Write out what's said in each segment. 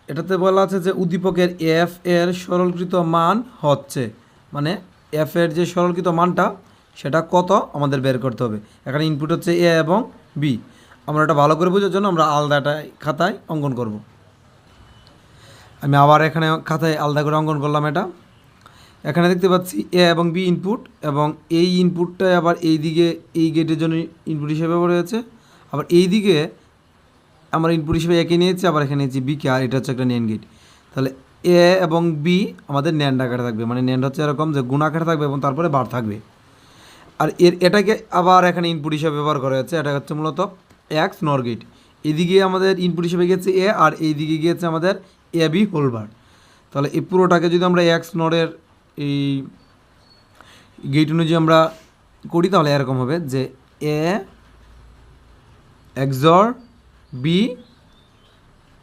এটাতে বলা আছে যে উদ্দীপকের এফ এর সরলীকৃত মান হচ্ছে, মানে এফ এর যে সরলীকৃত মানটা সেটা কত আমাদের বের করতে হবে। এখানে ইনপুট হচ্ছে এ এবং বি। আমরা এটা ভালো করে বোঝার জন্য আমরা আলাদাটা খাতায় অঙ্কন করব। আমি আবার এখানে খাতায় আলাদা করে অঙ্কন করলাম। এখানে দেখতে পাচ্ছি এ এবং বি ইনপুট, এবং এই ইনপুটটা আবার এই দিকে এই গেটের জন্য ইনপুট হিসেবে ব্যবহার হয়েছে। আবার এই দিকে আমরা ইনপুট হিসেবে একে নিয়েছি, আবার এখানে নিয়েছি বিকে, আর এটা হচ্ছে একটা ন্যান্ড গেট। তাহলে এ এবং বি আমাদের ন্যান্ড আকারে থাকবে, মানে ন্যান্ড হচ্ছে এরকম যে গুণ আকারে থাকবে এবং তারপরে বার থাকবে। আর এটাকে আবার এখানে ইনপুট হিসেবে ব্যবহার করা হচ্ছে। এটা হচ্ছে মূলত এক্স নর গেট। এদিকে আমাদের ইনপুট হিসেবে গিয়েছে এ, আর এইদিকে গিয়েছে আমাদের এ বি হোল বার। তাহলে এই পুরোটাকে যদি আমরা এক্স নরের এই গেট অনুযায়ী আমরা করি তাহলে এরকম হবে যে এ এক্সর বি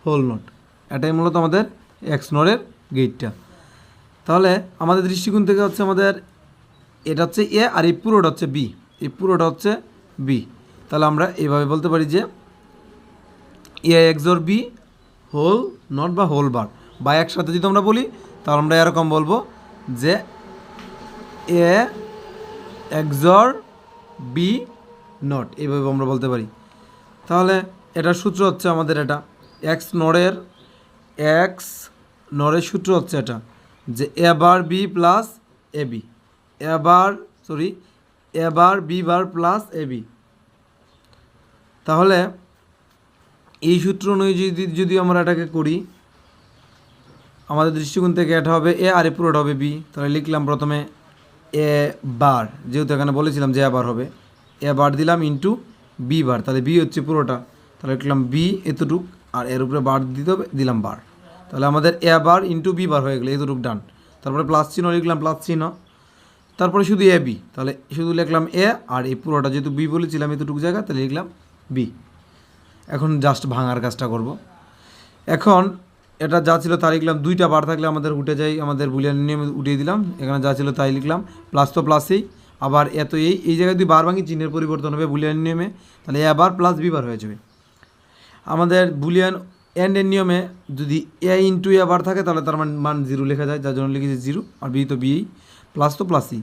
হোল নট, এটাই মূলত আমাদের এক্স নরের গেটটা। তাহলে আমাদের দৃষ্টিকোণ থেকে হচ্ছে আমাদের এটা হচ্ছে এ, আর এই পুরোটা হচ্ছে বি, এই পুরোটা হচ্ছে বি। তাহলে আমরা এইভাবে বলতে পারি যে এ এক্সর বি হোল নট বা হোল বার, বা একসাথে যদি আমরা বলি তাহলে আমরা এরকম বলবো যে এ এক্সর বি নট, এইভাবে আমরা বলতে পারি। তাহলে এটার সূত্র হচ্ছে আমাদের এটা এক্স নরের সূত্র হচ্ছে এটা যে এ বার B plus A B, A bar B bar plus A B. তাহলে এই সূত্র অনুযায়ী যদি আমরা এটাকে করি, আমাদের দৃষ্টিকোণ থেকে এটা হবে এ, আর এ পুরোটা হবে বি। তাহলে লিখলাম প্রথমে এ বার, যেহেতু এখানে বলেছিলাম যে এ বার হবে, এ বার দিলাম ইন্টু বি বার, তাহলে বি হচ্ছে পুরোটা, তাহলে লিখলাম বি এতটুক, আর এর উপরে বার দিতে হবে, দিলাম বার। তাহলে আমাদের এ বার ইন্টু বি বার হয়ে গেলো, এতটুক ডান। তারপরে প্লাস চিহ্ন লিখলাম, প্লাস চিহ্ন, তারপরে শুধু এ বি, তাহলে শুধু লিখলাম এ, আর এই পুরোটা যেহেতু বি বলেছিলাম এতটুকু জায়গা, তাহলে লিখলাম বি। এখন জাস্ট ভাঙার কাজটা করব। এখন এটা যা ছিল তাই লিখলাম, দুইটা বার থাকলে আমাদের উঠে যায়, আমাদের বুলিয়ান নিয়মে উঠিয়ে দিলাম। এখানে যা ছিল তাই লিখলাম, প্লাস তো প্লাসেই, আবার এত এই জায়গায় যদি বার ভাঙি চিহ্নের পরিবর্তন হবে বুলিয়ান নিয়মে, তাহলে এ বার প্লাস বি বার হয়ে যাবে। আমাদের বুলিয়ান এন্ডের নিয়মে যদি এ ইন্টু এ বার থাকে তাহলে তার মান জিরো লেখা যায়, যার জন্য লিখেছি জিরো, আর বি তো বি, প্লাস তো প্লাসই।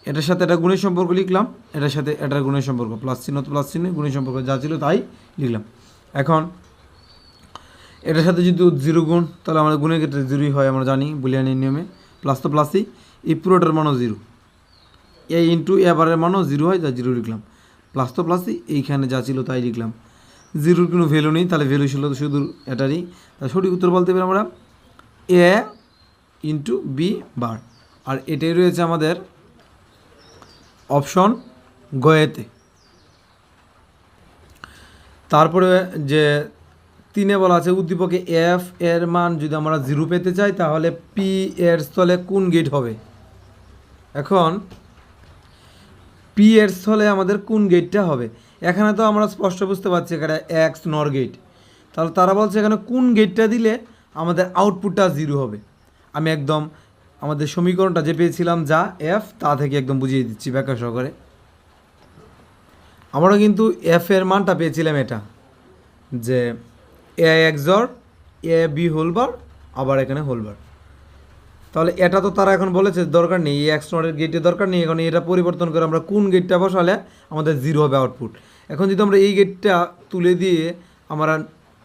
এটার সাথে এটা গুণের সম্পর্ক লিখলাম, এটার সাথে এটার গুণের সম্পর্ক, প্লাস চিহ্ন তো প্লাস চিহ্ন, গুণের সম্পর্ক যা ছিল তাই লিখলাম। এখন এটার সাথে যদি জিরো গুণ, তাহলে আমাদের গুণের ক্ষেত্রে জিরোই হয়, আমরা জানি বুলিয়ানের নিয়মে, প্লাস তো প্লাসই, এই পুরোটার মানও জিরো, এ ইন্টু এ বারের মানও জিরো হয়, যা জিরো লিখলাম, প্লাস তো প্লাসই, এইখানে যা ছিল তাই লিখলাম। জিরোর কোনো ভ্যালু নেই, তাহলে ভ্যালু ছিল শুধু এটারই। তাহলে সঠিক উত্তর বলতে পারি আমরা এ ইন্টু বি বার, আর এটাই রয়েছে আমাদের অপশন গয়েতে। তারপরে যে তিনে বলা আছে উদ্দীপকে এফ এর মান যদি আমরা জিরো পেতে চাই তাহলে পি এর স্থলে কোন গেট হবে। এখন পি এর স্থলে আমাদের কোন গেটটা হবে, এখানে তো আমরা স্পষ্ট বুঝতে পারছি এখানে এক্স নর গেট। তাহলে তারা বলছে এখানে কোন গেটটা দিলে আমাদের আউটপুটটা জিরো হবে। আমি একদম আমাদের সমীকরণটা যে পেয়েছিলাম যা এফ, তা থেকে একদম বুঝিয়ে দিচ্ছি ব্যাখ্যা সহকারে। আমরা কিন্তু এফ এর মানটা পেয়েছিলাম এটা, যে এ এক্সর এ বি হোলবার, আবার এখানে হোলবার। তাহলে এটা তো তারা এখন বলেছে দরকার নেই, এই এক্স নটের গেটের দরকার নেই, এখন এটা পরিবর্তন করে আমরা কোন গেটটা বসালে আমাদের জিরো হবে আউটপুট। এখন যদি আমরা এই গেটটা তুলে দিয়ে আমরা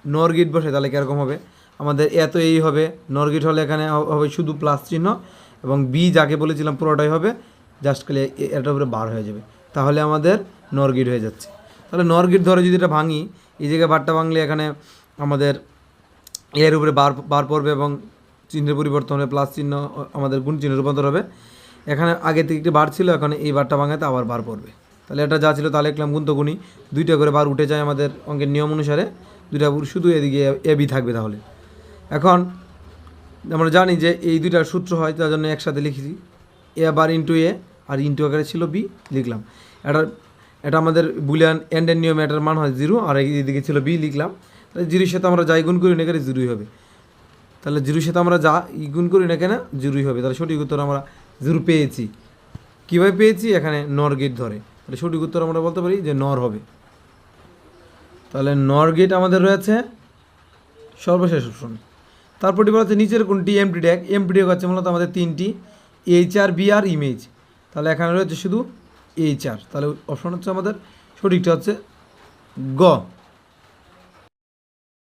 নর গেট বসাই তাহলে কীরকম হবে, আমাদের এত এই হবে, নর গেট হলে এখানে হবে শুধু প্লাস চিহ্ন, এবং বি যাকে বলেছিলাম পুরোটাই হবে, জাস্ট খালি এটার উপরে বার হয়ে যাবে, তাহলে আমাদের নর গেট হয়ে যাচ্ছে। তাহলে নর গেট ধরে যদি এটা ভাঙি, এই জায়গায় বারটা ভাঙলে এখানে আমাদের এর উপরে বার পড়বে এবং চিহ্নের পরিবর্তন হবে, প্লাস চিহ্ন আমাদের গুণ চিহ্নে রূপান্তর হবে। এখানে আগে থেকে একটি বার ছিল, এখানে এই বারটা ভাঙাতে আবার বার পড়বে। তাহলে এটা যা ছিল তাহলে লিখলাম গুণ তো গুণই, দুইটা করে বার উঠে যায় আমাদের অঙ্কের নিয়ম অনুসারে, দুইটা শুধু এদিকে এ বি থাকবে। তাহলে এখন আমরা জানি যে এই দুইটার সূত্র হয়, তার জন্য একসাথে লিখেছি এ বার ইন্টু এ, আর ইন্টু আকারে ছিল বি লিখলাম। এটা আমাদের বুলিয়ান এন্ডের নিয়মে এটার মান হয় জিরো, আর এইদিকে ছিল বি লিখলাম। তাহলে জিরোর সাথে আমরা যাই গুণ করি না কেন জিরোই হবে, তাহলে জিরোর সাথে আমরা যা গুণ করি না কেন জিরোই হবে। তাহলে সঠিক উত্তর আমরা জিরো পেয়েছি। কীভাবে পেয়েছি, এখানে নর গেট ধরে, তাহলে সঠিক উত্তর আমরা বলতে পারি যে নর হবে। তাহলে নর গেট আমাদের রয়েছে সর্বশেষ অপশন। তারপরটি বলা হচ্ছে নিচের কোনটি এমটি ট্যাগ হচ্ছে মূলত আমাদের তিনটি এইচআর বিআর ইমেজ, তাহলে এখানে রয়েছে শুধু এইচআর, তাহলে অপশন হচ্ছে আমাদের সঠিকটা হচ্ছে গ।